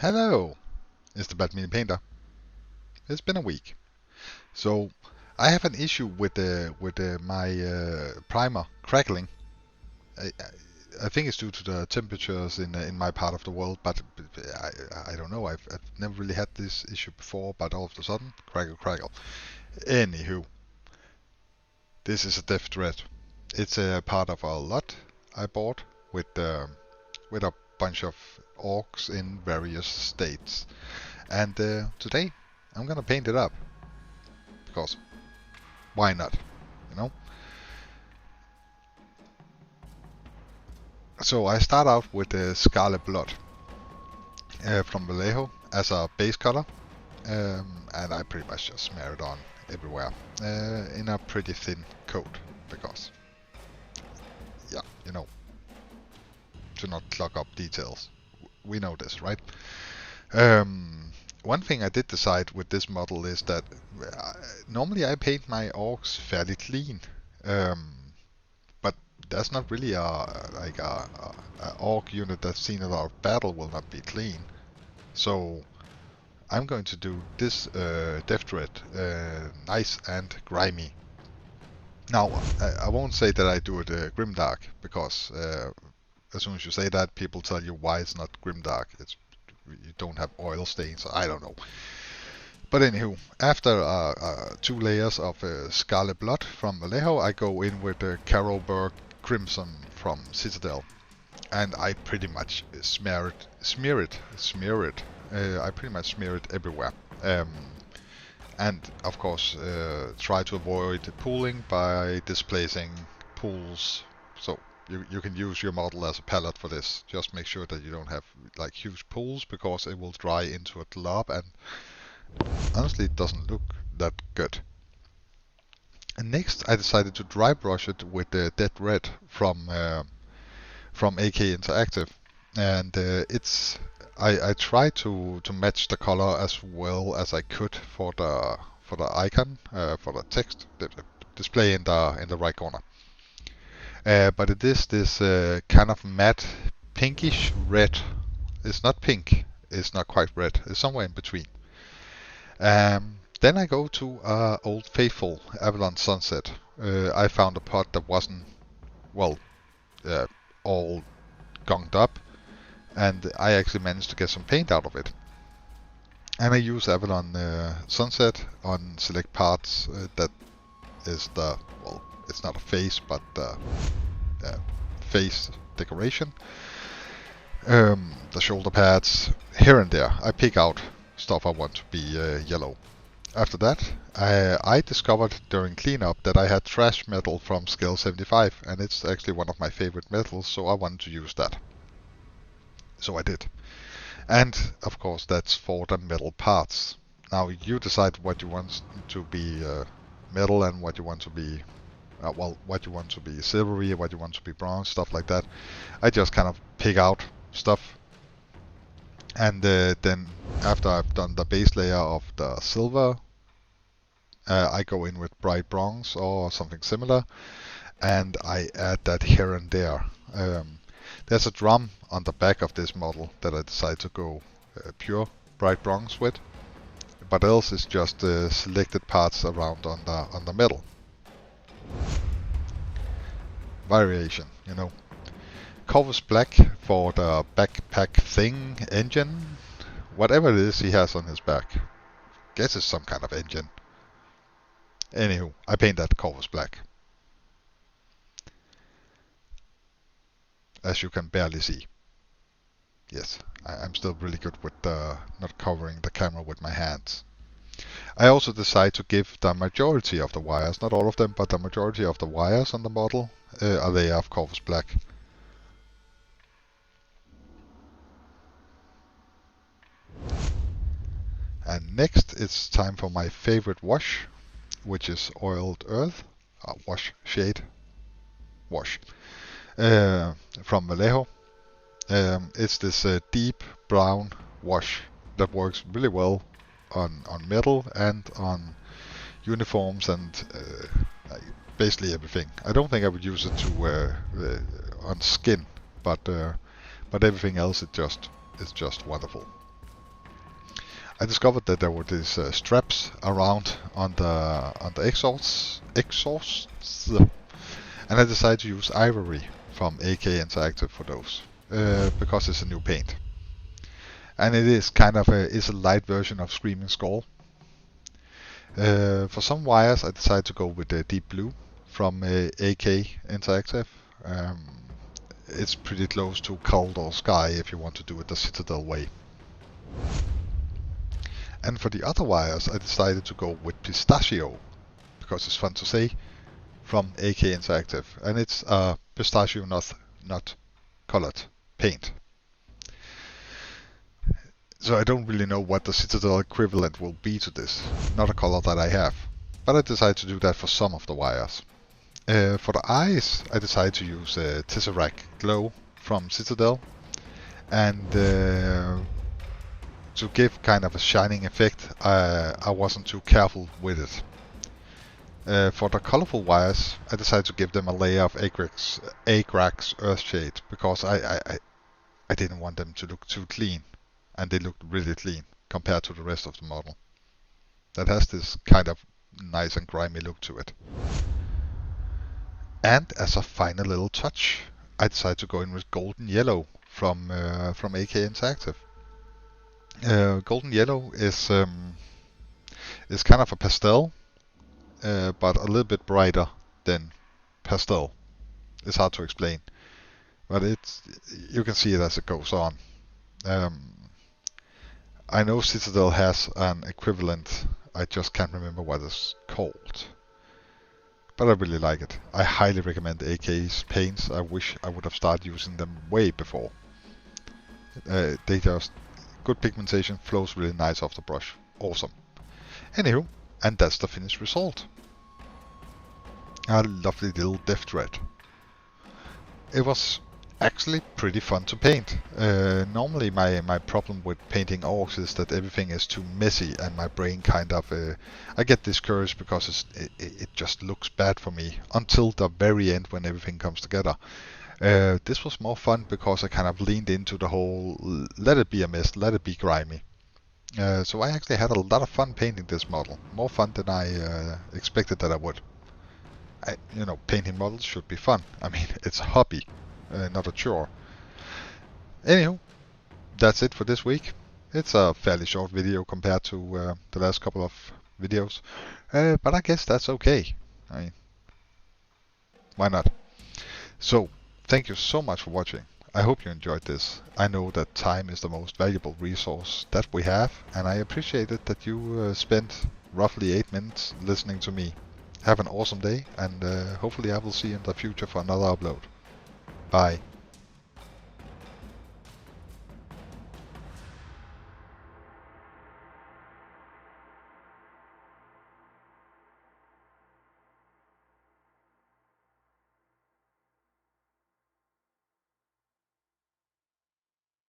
Hello, it's the Bad Mini Painter. It's been a week, so I have an issue with my primer crackling. I, I think it's due to the temperatures in my part of the world, but I don't know. I've never really had this issue before, but all of a sudden, crackle crackle. Anywho, this is a Deff Dread. It's a part of a lot I bought with a bunch of orcs in various states, and today I'm gonna paint it up because why not? You know. So I start out with the Scarlet Blood from Vallejo as a base color, and I pretty much just smear it on everywhere in a pretty thin coat because, yeah, to not clog up details. We know this, right? One thing I did decide with this model is that normally I paint my orcs fairly clean. Um, but that's not really a orc unit that's seen a lot of battle will not be clean. So I'm going to do this Deff Dread nice and grimy. Now I won't say that I do it grimdark because as soon as you say that, people tell you why it's not grimdark. It's you don't have oil stains. I don't know. But anywho, after 2 layers of Scarlet Blood from Vallejo, I go in with the Carolberg Crimson from Citadel, and I pretty much smear it. I pretty much smear it everywhere, and of course try to avoid pooling by displacing pools. So you can use your model as a palette for this. Just make sure that you don't have like huge pools because it will dry into a glob, and honestly it doesn't look that good. And next I decided to dry brush it with the Dead Red from AK Interactive, and I tried to match the color as well as I could for the icon for the text the display in the right corner. But it is this kind of matte pinkish red. It's not pink. It's not quite red. It's somewhere in between. Then I go to Old Faithful Avalon Sunset. I found a pot that wasn't well all gunged up, and I actually managed to get some paint out of it. And I use Avalon Sunset on select parts that is it's not a face, but face decoration. The shoulder pads, here and there. I pick out stuff I want to be yellow. After that, I discovered during cleanup that I had trash metal from Scale 75, and it's actually one of my favorite metals, so I wanted to use that. So I did. And of course, that's for the metal parts. Now you decide what you want to be metal and what you want to be, what you want to be silvery, what you want to be bronze, stuff like that. I just kind of pick out stuff. And then after I've done the base layer of the silver, I go in with bright bronze or something similar, and I add that here and there. There's a drum on the back of this model that I decided to go pure bright bronze with, but else it's just selected parts around on the metal. Variation, you know. Corvus Black for the backpack thing engine, whatever it is he has on his back. Guess it's some kind of engine. Anywho, I paint that Corvus Black. As you can barely see. Yes, I'm still really good with not covering the camera with my hands. I also decide to give the majority of the wires, not all of them, but the majority of the wires on the model a layer of Corvus Black. And next it's time for my favorite wash, which is Oiled Earth, wash shade, wash, from Vallejo. It's this deep brown wash that works really well on metal and on uniforms and basically everything. I don't think I would use it to on skin, but everything else it's just wonderful. I discovered that there were these straps around on the exhausts, and I decided to use ivory from AK Interactive for those because it's a new paint, and it is kind of a light version of Screaming Skull. For some wires, I decided to go with the deep blue from AK Interactive. It's pretty close to Cold or Sky if you want to do it the Citadel way. And for the other wires, I decided to go with Pistachio, because it's fun to say, from AK Interactive. And it's a pistachio nut colored paint. So I don't really know what the Citadel equivalent will be to this. Not a color that I have. But I decided to do that for some of the wires. For the eyes, I decided to use Tesseract Glow from Citadel. And to give kind of a shining effect, I wasn't too careful with it. For the colorful wires, I decided to give them a layer of Agrax Earthshade, because I didn't want them to look too clean. And they looked really clean compared to the rest of the model. That has this kind of nice and grimy look to it. And as a final little touch, I decided to go in with golden yellow from AK Interactive. Golden yellow is kind of a pastel, but a little bit brighter than pastel. It's hard to explain, but you can see it as it goes on. I know Citadel has an equivalent, I just can't remember what it's called. But I really like it. I highly recommend AK's paints. I wish I would have started using them way before. They just, good pigmentation, flows really nice off the brush. Awesome. Anywho, and that's the finished result. A lovely little Deff Dread. It was actually pretty fun to paint. Normally my problem with painting orcs is that everything is too messy, and my brain kind of I get discouraged because it just looks bad for me until the very end when everything comes together. This was more fun because I kind of leaned into the whole let it be a mess, let it be grimy. So I actually had a lot of fun painting this model, more fun than I expected that I would. Painting models should be fun. I mean, it's a hobby. Not a chore. Anywho, that's it for this week. It's a fairly short video compared to the last couple of videos, but I guess that's okay. I mean, why not? So, thank you so much for watching. I hope you enjoyed this. I know that time is the most valuable resource that we have, and I appreciate it that you spent roughly 8 minutes listening to me. Have an awesome day, and hopefully I will see you in the future for another upload. Bye.